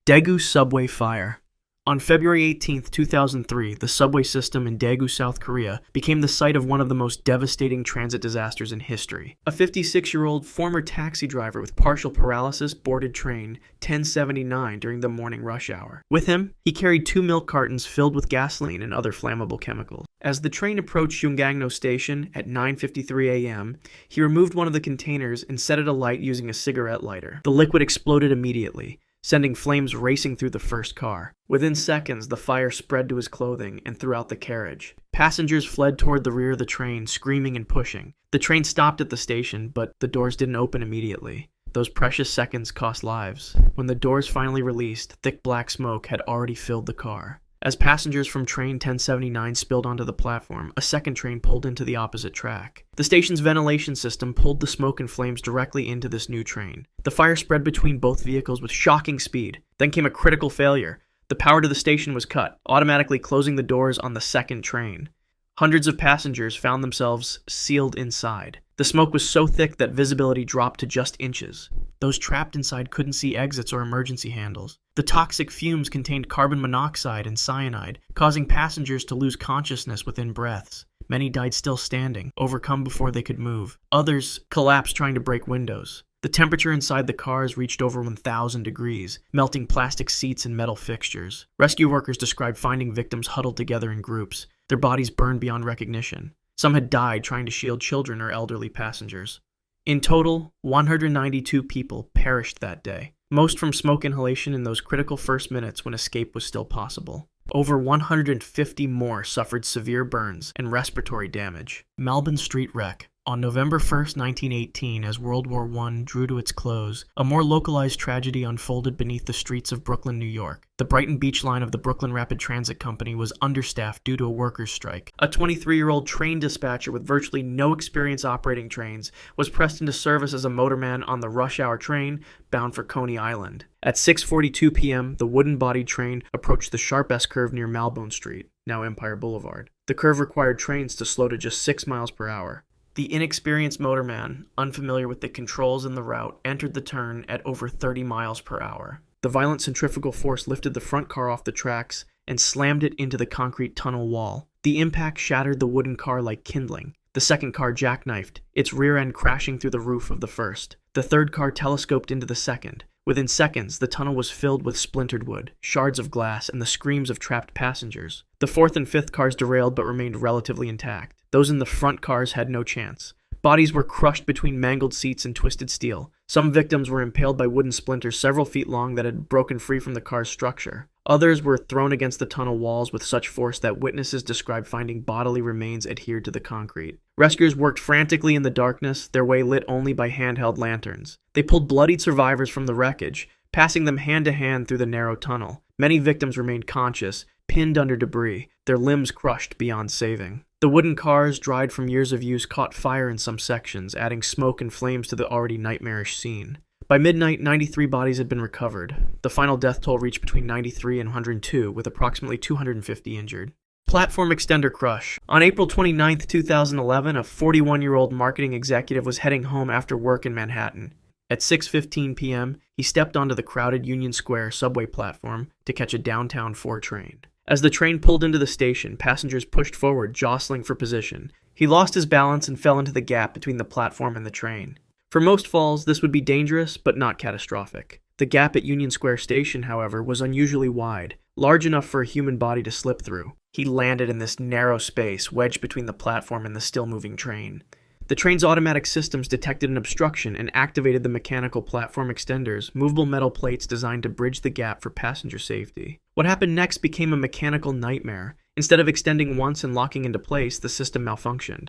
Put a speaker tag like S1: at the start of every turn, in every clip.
S1: Daegu Subway Fire. On February 18, 2003, the subway system in Daegu, South Korea, became the site of one of the most devastating transit disasters in history. A 56-year-old former taxi driver with partial paralysis boarded train 1079 during the morning rush hour. With him, he carried 2 milk cartons filled with gasoline and other flammable chemicals. As the train approached Yungangno Station at 9:53 a.m., he removed one of the containers and set it alight using a cigarette lighter. The liquid exploded immediately, sending flames racing through the first car. Within seconds, the fire spread to his clothing and throughout the carriage. Passengers fled toward the rear of the train, screaming and pushing. The train stopped at the station, but the doors didn't open immediately. Those precious seconds cost lives. When the doors finally released, thick black smoke had already filled the car. As passengers from train 1079 spilled onto the platform, a second train pulled into the opposite track. The station's ventilation system pulled the smoke and flames directly into this new train. The fire spread between both vehicles with shocking speed. Then came a critical failure. The power to the station was cut, automatically closing the doors on the second train. Hundreds of passengers found themselves sealed inside. The smoke was so thick that visibility dropped to just inches. Those trapped inside couldn't see exits or emergency handles. The toxic fumes contained carbon monoxide and cyanide, causing passengers to lose consciousness within breaths. Many died still standing, overcome before they could move. Others collapsed trying to break windows. The temperature inside the cars reached over 1,000 degrees, melting plastic seats and metal fixtures. Rescue workers described finding victims huddled together in groups, their bodies burned beyond recognition. Some had died trying to shield children or elderly passengers. In total, 192 people perished that day, most from smoke inhalation in those critical first minutes when escape was still possible. Over 150 more suffered severe burns and respiratory damage. Malbone Street Wreck. On November 1, 1918, as World War I drew to its close, a more localized tragedy unfolded beneath the streets of Brooklyn, New York. The Brighton Beach line of the Brooklyn Rapid Transit Company was understaffed due to a workers' strike. A 23-year-old train dispatcher with virtually no experience operating trains was pressed into service as a motorman on the rush-hour train bound for Coney Island. At 6:42 p.m., the wooden-bodied train approached the sharp S-curve near Malbone Street, now Empire Boulevard. The curve required trains to slow to just 6 miles per hour. The inexperienced motorman, unfamiliar with the controls and the route, entered the turn at over 30 miles per hour. The violent centrifugal force lifted the front car off the tracks and slammed it into the concrete tunnel wall. The impact shattered the wooden car like kindling. The second car jackknifed, its rear end crashing through the roof of the first. The third car telescoped into the second. Within seconds, the tunnel was filled with splintered wood, shards of glass, and the screams of trapped passengers. The fourth and fifth cars derailed but remained relatively intact. Those in the front cars had no chance. Bodies were crushed between mangled seats and twisted steel. Some victims were impaled by wooden splinters several feet long that had broken free from the car's structure. Others were thrown against the tunnel walls with such force that witnesses described finding bodily remains adhered to the concrete. Rescuers worked frantically in the darkness, their way lit only by handheld lanterns. They pulled bloodied survivors from the wreckage, passing them hand to hand through the narrow tunnel. Many victims remained conscious, pinned under debris, their limbs crushed beyond saving. The wooden cars, dried from years of use, caught fire in some sections, adding smoke and flames to the already nightmarish scene. By midnight, 93 bodies had been recovered. The final death toll reached between 93 and 102, with approximately 250 injured. Platform extender crush. On April 29, 2011, a 41-year-old marketing executive was heading home after work in Manhattan. At 6:15 p.m., he stepped onto the crowded Union Square subway platform to catch a downtown 4 train. As the train pulled into the station, passengers pushed forward, jostling for position. He lost his balance and fell into the gap between the platform and the train. For most falls, this would be dangerous, but not catastrophic. The gap at Union Square Station, however, was unusually wide, large enough for a human body to slip through. He landed in this narrow space, wedged between the platform and the still-moving train. The train's automatic systems detected an obstruction and activated the mechanical platform extenders, movable metal plates designed to bridge the gap for passenger safety. What happened next became a mechanical nightmare. Instead of extending once and locking into place, the system malfunctioned.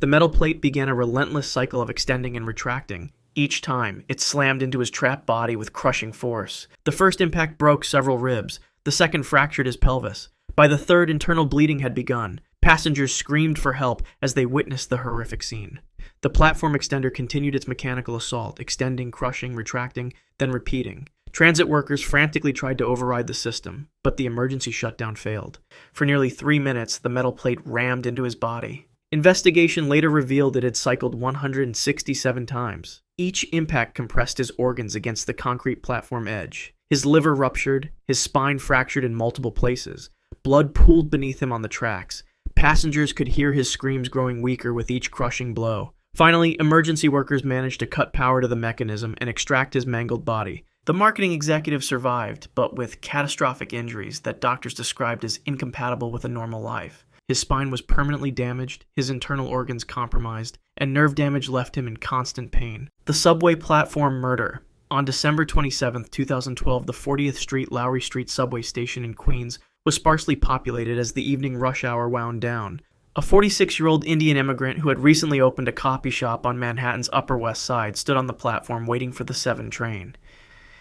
S1: The metal plate began a relentless cycle of extending and retracting. Each time, it slammed into his trapped body with crushing force. The first impact broke several ribs. The second fractured his pelvis. By the third, internal bleeding had begun. Passengers screamed for help as they witnessed the horrific scene. The platform extender continued its mechanical assault, extending, crushing, retracting, then repeating. Transit workers frantically tried to override the system, but the emergency shutdown failed. For nearly 3 minutes, the metal plate rammed into his body. Investigation later revealed it had cycled 167 times. Each impact compressed his organs against the concrete platform edge. His liver ruptured, his spine fractured in multiple places. Blood pooled beneath him on the tracks. Passengers could hear his screams growing weaker with each crushing blow. Finally, emergency workers managed to cut power to the mechanism and extract his mangled body. The marketing executive survived, but with catastrophic injuries that doctors described as incompatible with a normal life. His spine was permanently damaged, his internal organs compromised, and nerve damage left him in constant pain. The subway platform murder. On December 27, 2012, the 40th Street Lowry Street subway station in Queens was sparsely populated as the evening rush hour wound down. A 46-year-old Indian immigrant who had recently opened a coffee shop on Manhattan's Upper West Side stood on the platform waiting for the 7 train.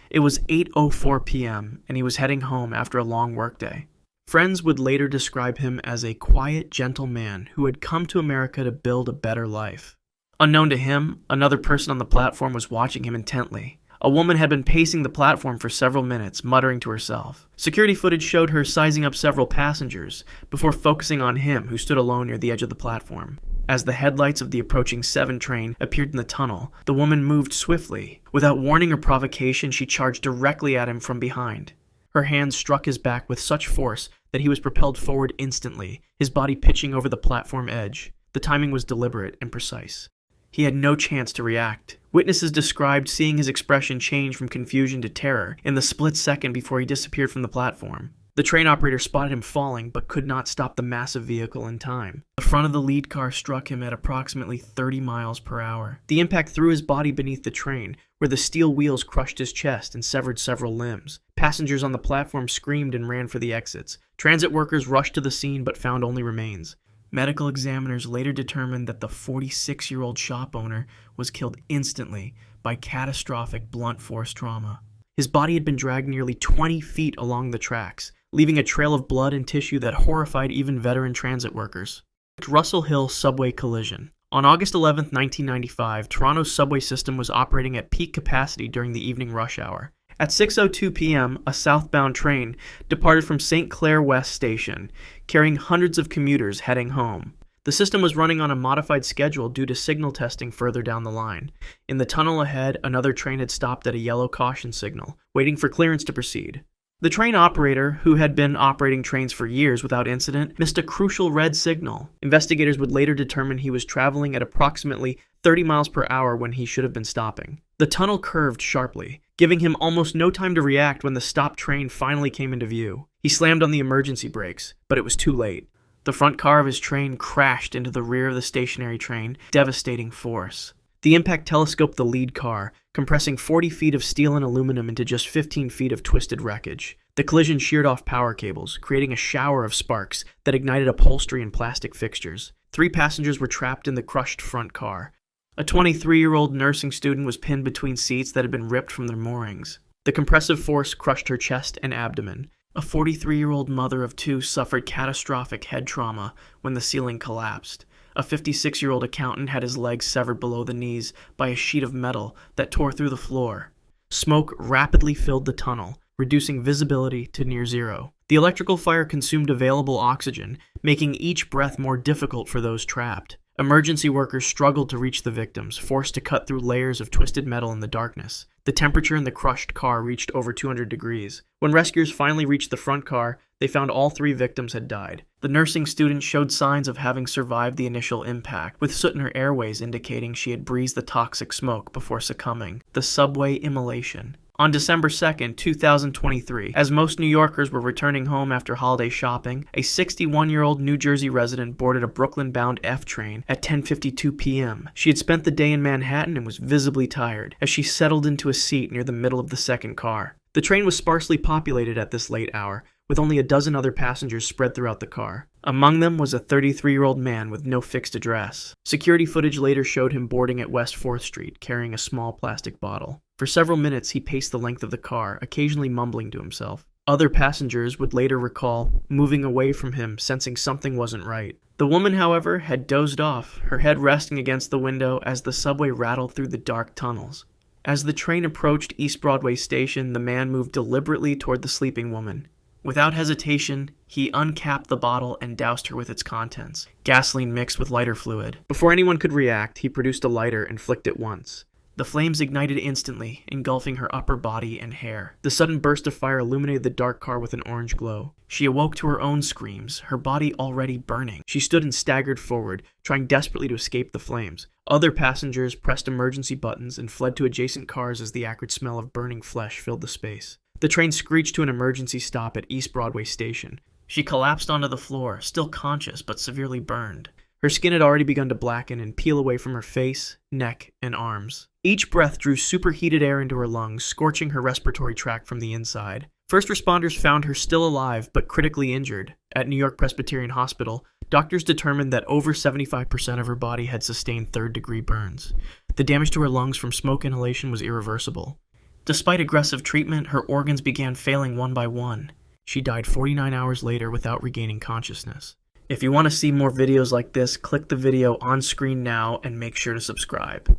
S1: It was 8:04 p.m., and he was heading home after a long workday. Friends would later describe him as a quiet, gentle man who had come to America to build a better life. Unknown to him, another person on the platform was watching him intently. A woman had been pacing the platform for several minutes, muttering to herself. Security footage showed her sizing up several passengers, before focusing on him, who stood alone near the edge of the platform. As the headlights of the approaching 7 train appeared in the tunnel, the woman moved swiftly. Without warning or provocation, she charged directly at him from behind. Her hands struck his back with such force that he was propelled forward instantly, his body pitching over the platform edge. The timing was deliberate and precise. He had no chance to react. Witnesses described seeing his expression change from confusion to terror in the split second before he disappeared from the platform. The train operator spotted him falling, but could not stop the massive vehicle in time. The front of the lead car struck him at approximately 30 miles per hour. The impact threw his body beneath the train, where the steel wheels crushed his chest and severed several limbs. Passengers on the platform screamed and ran for the exits. Transit workers rushed to the scene but found only remains. Medical examiners later determined that the 46-year-old shop owner was killed instantly by catastrophic blunt force trauma. His body had been dragged nearly 20 feet along the tracks, leaving a trail of blood and tissue that horrified even veteran transit workers. Russell Hill subway collision. On August 11, 1995, Toronto's subway system was operating at peak capacity during the evening rush hour. At 6:02 p.m., a southbound train departed from St. Clair West Station, carrying hundreds of commuters heading home. The system was running on a modified schedule due to signal testing further down the line. In the tunnel ahead, another train had stopped at a yellow caution signal, waiting for clearance to proceed. The train operator, who had been operating trains for years without incident, missed a crucial red signal. Investigators would later determine he was traveling at approximately 30 miles per hour when he should have been stopping. The tunnel curved sharply, giving him almost no time to react when the stopped train finally came into view. He slammed on the emergency brakes, but it was too late. The front car of his train crashed into the rear of the stationary train, devastating force. The impact telescoped the lead car, compressing 40 feet of steel and aluminum into just 15 feet of twisted wreckage. The collision sheared off power cables, creating a shower of sparks that ignited upholstery and plastic fixtures. 3 passengers were trapped in the crushed front car. A 23-year-old nursing student was pinned between seats that had been ripped from their moorings. The compressive force crushed her chest and abdomen. A 43-year-old mother of 2 suffered catastrophic head trauma when the ceiling collapsed. A 56-year-old accountant had his legs severed below the knees by a sheet of metal that tore through the floor. Smoke rapidly filled the tunnel, reducing visibility to near zero. The electrical fire consumed available oxygen, making each breath more difficult for those trapped. Emergency workers struggled to reach the victims, forced to cut through layers of twisted metal in the darkness. The temperature in the crushed car reached over 200 degrees. When rescuers finally reached the front car, they found all 3 victims had died. The nursing student showed signs of having survived the initial impact, with soot in her airways indicating she had breathed the toxic smoke before succumbing. The Subway Immolation. On December 2, 2023, as most New Yorkers were returning home after holiday shopping, a 61-year-old New Jersey resident boarded a Brooklyn-bound F train at 10:52 p.m. She had spent the day in Manhattan and was visibly tired as she settled into a seat near the middle of the second car. The train was sparsely populated at this late hour, with only a dozen other passengers spread throughout the car. Among them was a 33-year-old man with no fixed address. Security footage later showed him boarding at West 4th Street, carrying a small plastic bottle. For several minutes, he paced the length of the car, occasionally mumbling to himself. Other passengers would later recall moving away from him, sensing something wasn't right. The woman, however, had dozed off, her head resting against the window as the subway rattled through the dark tunnels. As the train approached East Broadway Station, the man moved deliberately toward the sleeping woman. Without hesitation, he uncapped the bottle and doused her with its contents, gasoline mixed with lighter fluid. Before anyone could react, he produced a lighter and flicked it once. The flames ignited instantly, engulfing her upper body and hair. The sudden burst of fire illuminated the dark car with an orange glow. She awoke to her own screams, her body already burning. She stood and staggered forward, trying desperately to escape the flames. Other passengers pressed emergency buttons and fled to adjacent cars as the acrid smell of burning flesh filled the space. The train screeched to an emergency stop at East Broadway Station. She collapsed onto the floor, still conscious but severely burned. Her skin had already begun to blacken and peel away from her face, neck, and arms. Each breath drew superheated air into her lungs, scorching her respiratory tract from the inside. First responders found her still alive but critically injured. At New York Presbyterian Hospital, doctors determined that over 75% of her body had sustained third-degree burns. The damage to her lungs from smoke inhalation was irreversible. Despite aggressive treatment, her organs began failing one by one. She died 49 hours later without regaining consciousness. If you want to see more videos like this, click the video on screen now and make sure to subscribe.